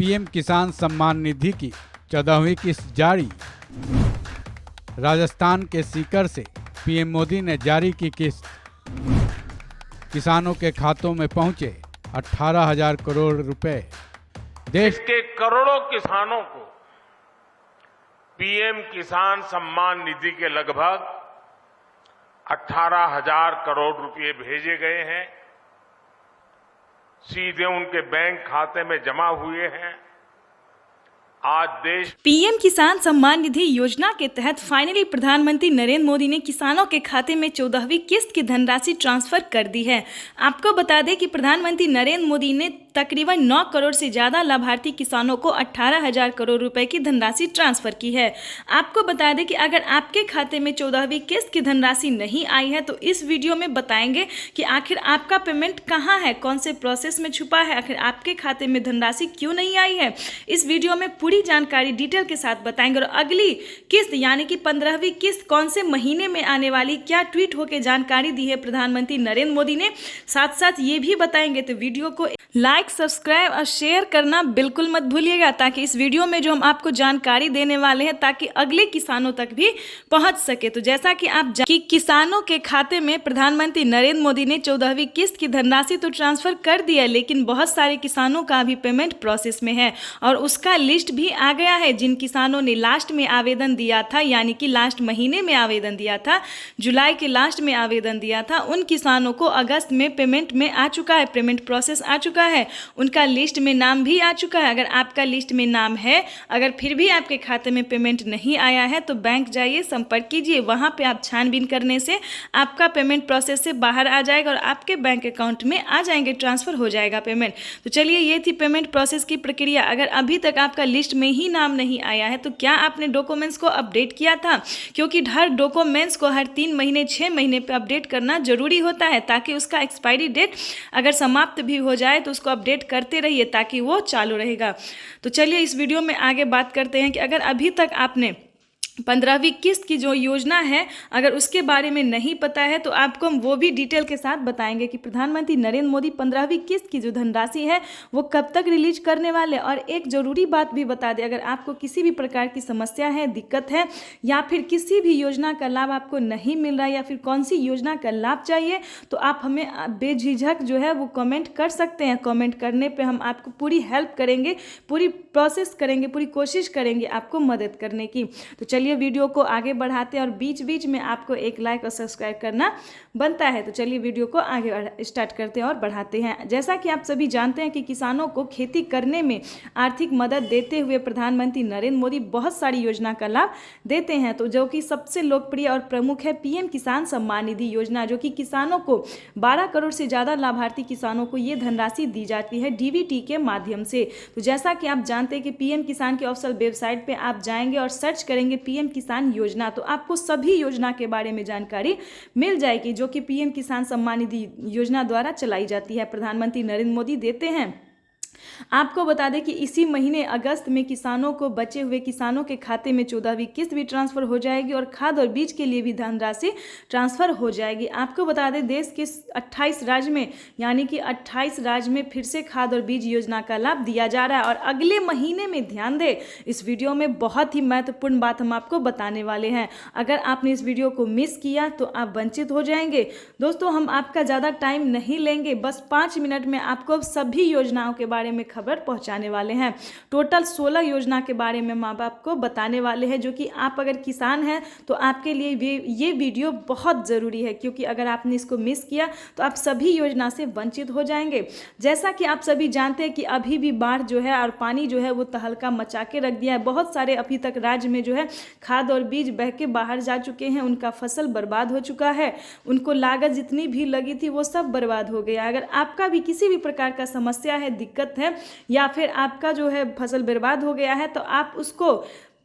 PM किसान सम्मान निधि की 14वीं किस्त जारी। राजस्थान के सीकर से पीएम मोदी ने जारी की किस्त। किसानों के खातों में पहुंचे 18,000 करोड़ रुपए। देश के करोड़ों किसानों को पीएम किसान सम्मान निधि के लगभग 18,000 करोड़ रुपए भेजे गए हैं, सीधे उनके बैंक खाते में जमा हुए हैं। आज देश पीएम किसान सम्मान निधि योजना के तहत फाइनली प्रधानमंत्री नरेंद्र मोदी ने किसानों के खाते में 14वीं किस्त की धनराशि ट्रांसफर कर दी है। आपको बता दें कि प्रधानमंत्री नरेंद्र मोदी ने तकरीबन 9 करोड़ से ज़्यादा लाभार्थी किसानों को 18,000 करोड़ रुपए की धनराशि ट्रांसफर की है। आपको बता दें कि अगर आपके खाते में 14वीं किस्त की धनराशि नहीं आई है तो इस वीडियो में बताएंगे कि आखिर आपका पेमेंट कहाँ है, कौन से प्रोसेस में छुपा है, आखिर आपके खाते में धनराशि क्यों नहीं आई है। इस वीडियो में पूरी जानकारी डिटेल के साथ बताएंगे और अगली किस्त यानी कि 15वीं किस्त कौन से महीने में आने वाली, क्या ट्वीट होकर जानकारी दी है प्रधानमंत्री नरेंद्र मोदी ने, साथ साथ ये भी बताएंगे। तो वीडियो को लाइक, सब्सक्राइब और शेयर करना बिल्कुल मत भूलिएगा, ताकि इस वीडियो में जो हम आपको जानकारी देने वाले हैं ताकि अगले किसानों तक भी पहुंच सके। तो जैसा कि आप कि किसानों के खाते में प्रधानमंत्री नरेंद्र मोदी ने 14वीं किस्त की धनराशि तो ट्रांसफर कर दिया, लेकिन बहुत सारे किसानों का भी पेमेंट प्रोसेस में है और उसका लिस्ट भी आ गया है। जिन किसानों ने लास्ट में आवेदन दिया था, यानी कि लास्ट महीने में आवेदन दिया था, जुलाई के लास्ट में आवेदन दिया था, उन किसानों को अगस्त में पेमेंट में आ चुका है, पेमेंट प्रोसेस आ चुका है, उनका लिस्ट में नाम भी आ चुका है। अगर आपका लिस्ट में नाम है, अगर फिर भी आपके खाते में पेमेंट नहीं आया है तो बैंक जाइए, संपर्क कीजिए। वहां पे आप छानबीन करने से आपका पेमेंट प्रोसेस से बाहर आ जाएगा और आपके बैंक अकाउंट में आ जाएंगे, ट्रांसफर हो जाएगा पेमेंट। तो चलिए, ये थी पेमेंट प्रोसेस की प्रक्रिया। अगर अभी तक आपका लिस्ट में ही नाम नहीं आया है तो क्या आपने डॉक्यूमेंट्स को अपडेट किया था? क्योंकि हर डॉक्यूमेंट्स को हर 3 महीने 6 महीने पे अपडेट करना जरूरी होता है, ताकि उसका एक्सपायरी डेट अगर समाप्त भी हो जाए तो उसको अपडेट करते रहिए ताकि वो चालू रहेगा। तो चलिए, इस वीडियो में आगे बात करते हैं कि अगर अभी तक आपने 15वीं किस्त की जो योजना है, अगर उसके बारे में नहीं पता है तो आपको हम वो भी डिटेल के साथ बताएंगे कि प्रधानमंत्री नरेंद्र मोदी 15वीं किस्त की जो धनराशि है वो कब तक रिलीज करने वाले। और एक ज़रूरी बात भी बता दें, अगर आपको किसी भी प्रकार की समस्या है, दिक्कत है, या फिर किसी भी योजना का लाभ आपको नहीं मिल रहा है, या फिर कौन सी योजना का लाभ चाहिए, तो आप हमें बेझिझक जो है वो कमेंट कर सकते हैं। कमेंट करने पर हम आपको पूरी हेल्प करेंगे, पूरी प्रोसेस करेंगे, पूरी कोशिश करेंगे आपको मदद करने की। तो चलिए वीडियो को आगे बढ़ाते हैं और बीच बीच में आपको एक लाइक और सब्सक्राइब करना बनता है। तो चलिए वीडियो को आगे स्टार्ट करते हैं और बढ़ाते हैं। जैसा कि आप सभी जानते हैं कि किसानों को खेती करने में आर्थिक मदद देते हुए प्रधानमंत्री नरेंद्र मोदी बहुत सारी योजना का लाभ देते हैं। तो जो कि सबसे लोकप्रिय और प्रमुख है पीएम किसान सम्मान निधि योजना, जो कि किसानों को 12 करोड़ से ज़्यादा लाभार्थी किसानों को ये धनराशि दी जाती है डीबीटी के माध्यम से। तो जैसा कि आप जानते हैं कि पीएम किसान के ऑफिशियल वेबसाइट पर आप जाएंगे और सर्च करेंगे पीएम किसान योजना, तो आपको सभी योजना के बारे में जानकारी मिल जाएगी जो कि पीएम किसान सम्मान निधि योजना द्वारा चलाई जाती है, प्रधानमंत्री नरेंद्र मोदी देते हैं। आपको बता दें कि इसी महीने अगस्त में किसानों को, बचे हुए किसानों के खाते में 14वीं किस्त भी ट्रांसफर हो जाएगी और खाद और बीज के लिए भी धनराशि ट्रांसफर हो जाएगी। आपको बता दें, देश के 28 राज्य में, यानी कि 28 राज्य में फिर से खाद और बीज योजना का लाभ दिया जा रहा है। और अगले महीने में, ध्यान दें, इस वीडियो में बहुत ही महत्वपूर्ण बात हम आपको बताने वाले हैं। अगर आपने इस वीडियो को मिस किया तो आप वंचित हो जाएंगे। दोस्तों, हम आपका ज़्यादा टाइम नहीं लेंगे, बस 5 मिनट में आपको सभी योजनाओं के बारे में खबर पहुंचाने वाले हैं। टोटल 16 योजना के बारे में हम आपको बताने वाले हैं, जो कि आप अगर किसान हैं तो आपके लिए ये वीडियो बहुत ज़रूरी है, क्योंकि अगर आपने इसको मिस किया तो आप सभी योजना से वंचित हो जाएंगे। जैसा कि आप सभी जानते हैं कि अभी भी बाढ़ जो है और पानी जो है वो तहलका मचा के रख दिया है। बहुत सारे अभी तक राज्य में जो है खाद और बीज बह के बाहर जा चुके हैं, उनका फसल बर्बाद हो चुका है, उनको लागत जितनी भी लगी थी वो सब बर्बाद हो गया। अगर आपका भी किसी भी प्रकार का समस्या है, दिक्कत है, या फिर आपका जो है फसल बर्बाद हो गया है, तो आप उसको,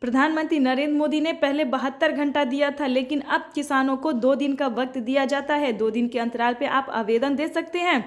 प्रधानमंत्री नरेंद्र मोदी ने पहले 72 घंटा दिया था, लेकिन अब किसानों को 2 दिन का वक्त दिया जाता है। 2 दिन के अंतराल पे आप आवेदन दे सकते हैं।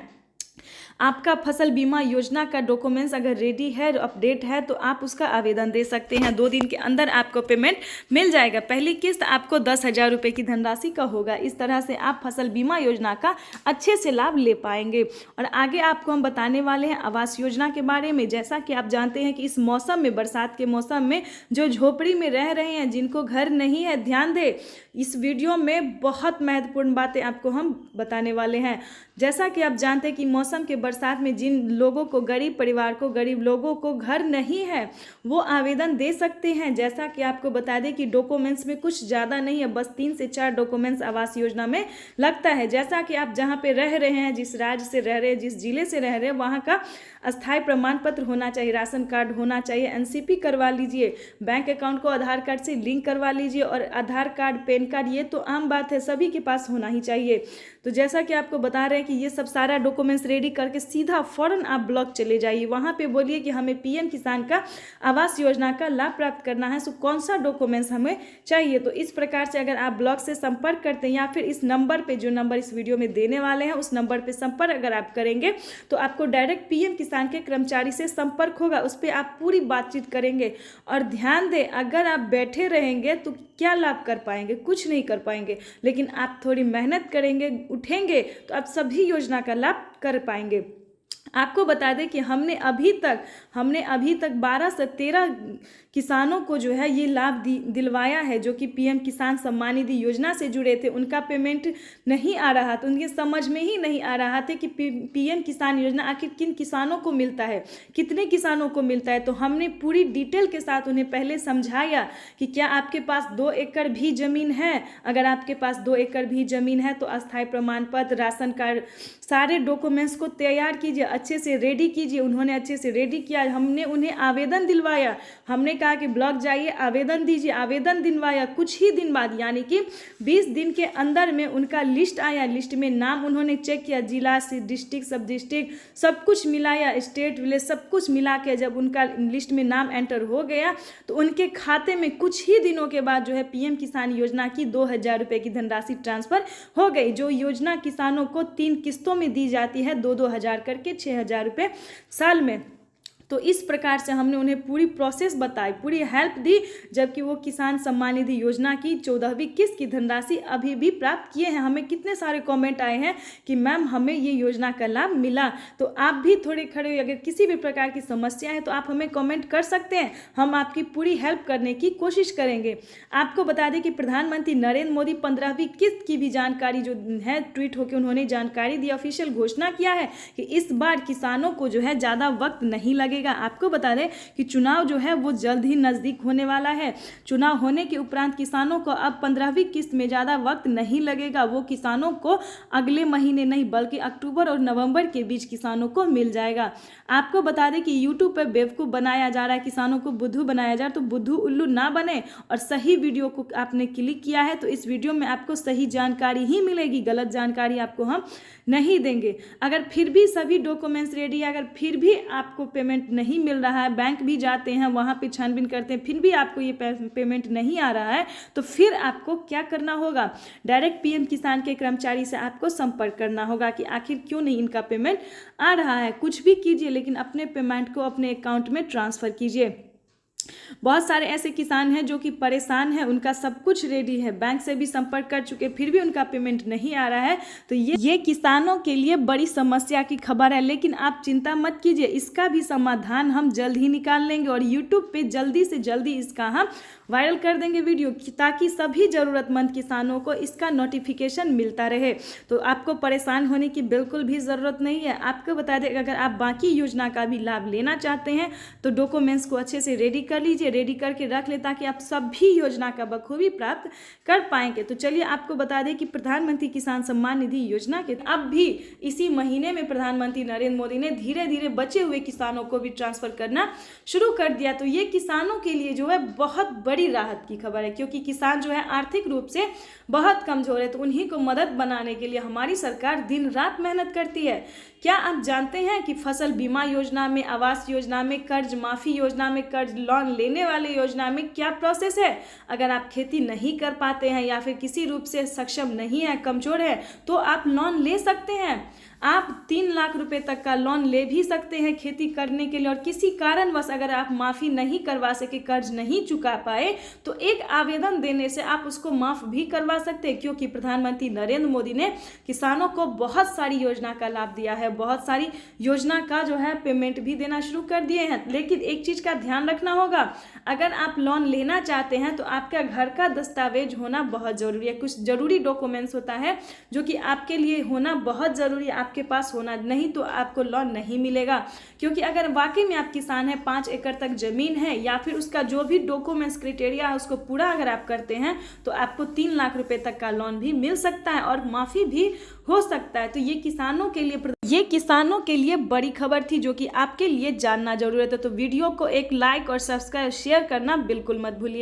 आपका फसल बीमा योजना का डॉक्यूमेंट्स अगर रेडी है, अपडेट है, तो आप उसका आवेदन दे सकते हैं। 2 दिन के अंदर आपको पेमेंट मिल जाएगा। पहली किस्त आपको 10,000 रुपये की धनराशि का होगा। इस तरह से आप फसल बीमा योजना का अच्छे से लाभ ले पाएंगे। और आगे आपको हम बताने वाले हैं आवास योजना के बारे में। जैसा कि आप जानते हैं कि इस मौसम में, बरसात के मौसम में जो झोपड़ी में रह रहे हैं, जिनको घर नहीं है, ध्यान दें, इस वीडियो में बहुत महत्वपूर्ण बातें आपको हम बताने वाले हैं। जैसा कि आप जानते हैं कि मौसम के बरसात में जिन लोगों को, गरीब परिवार को, गरीब लोगों को घर नहीं है, वो आवेदन दे सकते हैं। जैसा कि आपको बता दें कि डॉक्यूमेंट्स में कुछ ज़्यादा नहीं है, बस 3 से 4 डॉक्यूमेंट्स आवास योजना में लगता है। जैसा कि आप जहाँ पे रह रहे हैं, जिस राज्य से रह रहे हैं, जिस जिले से रह रहे हैं, वहाँ का अस्थायी प्रमाण पत्र होना चाहिए, राशन कार्ड होना चाहिए, एनसीपी करवा लीजिए, बैंक अकाउंट को आधार कार्ड से लिंक करवा लीजिए, और आधार कार्ड, पैन कार्ड, ये तो आम बात है, सभी के पास होना ही चाहिए। तो जैसा कि आपको बता रहे हैं कि ये सब सारा डॉक्यूमेंट्स रेडी करके सीधा फौरन आप ब्लॉक चले जाइए। वहाँ पे बोलिए कि हमें पीएम किसान का आवास योजना का लाभ प्राप्त करना है, सो कौन सा डॉक्यूमेंट्स हमें चाहिए। तो इस प्रकार से अगर आप ब्लॉक से संपर्क करते हैं, या फिर इस नंबर पे, जो नंबर इस वीडियो में देने वाले हैं, उस नंबर पे संपर्क अगर आप करेंगे तो आपको डायरेक्ट पीएम किसान के कर्मचारी से संपर्क होगा। उस पर आप पूरी बातचीत करेंगे। और ध्यान दें, अगर आप बैठे रहेंगे तो क्या लाभ कर पाएंगे? कुछ नहीं कर पाएंगे। लेकिन आप थोड़ी मेहनत करेंगे, उठेंगे, तो आप सभी योजना का लाभ कर पाएंगे। आपको बता दें कि हमने अभी तक 12 से 13 किसानों को जो है ये लाभ दिलवाया है, जो कि पीएम किसान सम्मान निधि योजना से जुड़े थे। उनका पेमेंट नहीं आ रहा था, उनके समझ में ही नहीं आ रहा था कि पीएम किसान योजना आखिर किन किसानों को मिलता है, कितने किसानों को मिलता है। तो हमने पूरी डिटेल के साथ उन्हें पहले समझाया कि क्या आपके पास 2 एकड़ भी ज़मीन है। अगर आपके पास 2 एकड़ भी ज़मीन है तो अस्थायी प्रमाण पत्र, राशन कार्ड, सारे डॉक्यूमेंट्स को तैयार कीजिए, अच्छे से रेडी कीजिए। उन्होंने अच्छे से रेडी किया। हमने उन्हें आवेदन दिलवाया। हमने कहा कि ब्लॉक जाइए, आवेदन दीजिए। आवेदन दिलवाया। कुछ ही दिन बाद, यानी कि 20 दिन के अंदर में उनका लिस्ट आया। लिस्ट में नाम उन्होंने चेक किया, जिला से डिस्ट्रिक्ट, सब डिस्ट्रिक्ट, सब कुछ मिलाया, स्टेट, विलेज, सब कुछ मिला के जब उनका लिस्ट में नाम एंटर हो गया तो उनके खाते में कुछ ही दिनों के बाद जो है पीएम किसान योजना की 2,000 रुपये की धनराशि ट्रांसफर हो गई। जो योजना किसानों को 3 किस्तों में दी जाती है, 2-2 हज़ार करके 6,000 रुपये साल में। तो इस प्रकार से हमने उन्हें पूरी प्रोसेस बताई, पूरी हेल्प दी, जबकि वो किसान सम्मान निधि योजना की 14वीं किस्त की धनराशि अभी भी प्राप्त किए हैं। हमें कितने सारे कमेंट आए हैं कि मैम हमें ये योजना का लाभ मिला। तो आप भी थोड़े खड़े, अगर किसी भी प्रकार की समस्या है तो आप हमें कमेंट कर सकते हैं, हम आपकी पूरी हेल्प करने की कोशिश करेंगे। आपको बता दें कि प्रधानमंत्री नरेंद्र मोदी 15वीं किस्त की भी जानकारी जो है, ट्वीट होकर उन्होंने जानकारी दी, ऑफिशियल घोषणा किया है कि इस बार किसानों को जो है ज़्यादा वक्त नहीं लगेगा। आपको बता दें कि चुनाव जो है वो जल्द ही नज़दीक होने वाला है। चुनाव होने के उपरांत किसानों को अब 15वीं किस्त में ज़्यादा वक्त नहीं लगेगा। वो किसानों को अगले महीने नहीं बल्कि अक्टूबर और नवंबर के बीच किसानों को मिल जाएगा। आपको बता दें कि यूट्यूब पर बेवकूफ़ बनाया जा रहा है, किसानों को बुद्धू बनाया जा रहा है। तो बुद्धू उल्लू ना बने और सही वीडियो को आपने क्लिक किया है तो इस वीडियो में आपको सही जानकारी ही मिलेगी, गलत जानकारी आपको हम नहीं देंगे। अगर फिर भी सभी डॉक्यूमेंट्स रेडी है, अगर फिर भी आपको पेमेंट नहीं मिल रहा है, बैंक भी जाते हैं, वहाँ पे छानबीन करते हैं, फिर भी आपको ये पेमेंट नहीं आ रहा है, तो फिर आपको क्या करना होगा? डायरेक्ट पीएम किसान के कर्मचारी से आपको संपर्क करना होगा कि आखिर क्यों नहीं इनका पेमेंट आ रहा है। कुछ भी कीजिए, लेकिन अपने पेमेंट को अपने अकाउंट में ट्रांसफ़र कीजिए। बहुत सारे ऐसे किसान हैं जो कि परेशान हैं, उनका सब कुछ रेडी है, बैंक से भी संपर्क कर चुके, फिर भी उनका पेमेंट नहीं आ रहा है। तो ये किसानों के लिए बड़ी समस्या की खबर है। लेकिन आप चिंता मत कीजिए, इसका भी समाधान हम जल्द ही निकाल लेंगे और यूट्यूब पे जल्दी से जल्दी इसका हम वायरल कर देंगे वीडियो, ताकि सभी ज़रूरतमंद किसानों को इसका नोटिफिकेशन मिलता रहे। तो आपको परेशान होने की बिल्कुल भी ज़रूरत नहीं है। आपको बता दें, अगर आप बाकी योजना का भी लाभ लेना चाहते हैं तो डॉक्यूमेंट्स को अच्छे से रेडी कर लीजिए, रेडी करके रख ले, ताकि आप सभी योजना का बखूबी प्राप्त कर पाएंगे। तो चलिए आपको बता दें कि प्रधानमंत्री किसान सम्मान निधि योजना के अब भी इसी महीने में प्रधानमंत्री नरेंद्र मोदी ने धीरे धीरे बचे हुए किसानों को भी ट्रांसफर करना शुरू कर दिया। तो ये किसानों के लिए जो है बहुत बड़ी राहत की खबर है, क्योंकि किसान जो है आर्थिक रूप से बहुत कमजोर है। तो उन्हीं को मदद बनाने के लिए हमारी सरकार दिन रात मेहनत करती है। क्या आप जानते हैं कि फसल बीमा योजना में, आवास योजना में, कर्ज माफी योजना में, कर्ज लोन लेने वाले योजना में क्या प्रोसेस है? अगर आप खेती नहीं कर पाते हैं या फिर किसी रूप से सक्षम नहीं है, कमजोर है, तो आप लोन ले सकते हैं। आप 3 लाख रुपए तक का लोन ले भी सकते हैं खेती करने के लिए। और किसी कारणवश अगर आप माफ़ी नहीं करवा सके, कर्ज नहीं चुका पाए, तो एक आवेदन देने से आप उसको माफ़ भी करवा सकते हैं, क्योंकि प्रधानमंत्री नरेंद्र मोदी ने किसानों को बहुत सारी योजना का लाभ दिया है, बहुत सारी योजना का जो है पेमेंट भी देना शुरू कर दिए हैं। लेकिन एक चीज़ का ध्यान रखना होगा, अगर आप लोन लेना चाहते हैं तो आपका घर का दस्तावेज होना बहुत ज़रूरी है। कुछ ज़रूरी डॉक्यूमेंट्स होता है जो कि आपके लिए होना बहुत ज़रूरी है, आपके पास होना, नहीं तो आपको लोन नहीं मिलेगा। क्योंकि अगर वाकई में आप किसान हैं, 5 एकड़ तक ज़मीन है, या फिर उसका जो भी डॉक्यूमेंट्स क्राइटेरिया है उसको पूरा अगर आप करते हैं, तो आपको 3 लाख रुपए तक का लोन भी मिल सकता है और माफ़ी भी हो सकता है। तो ये किसानों के लिए बड़ी खबर थी, जो कि आपके लिए जानना जरूरी है। तो वीडियो को एक लाइक और सब्सक्राइब शेयर करना बिल्कुल मत भूलिए।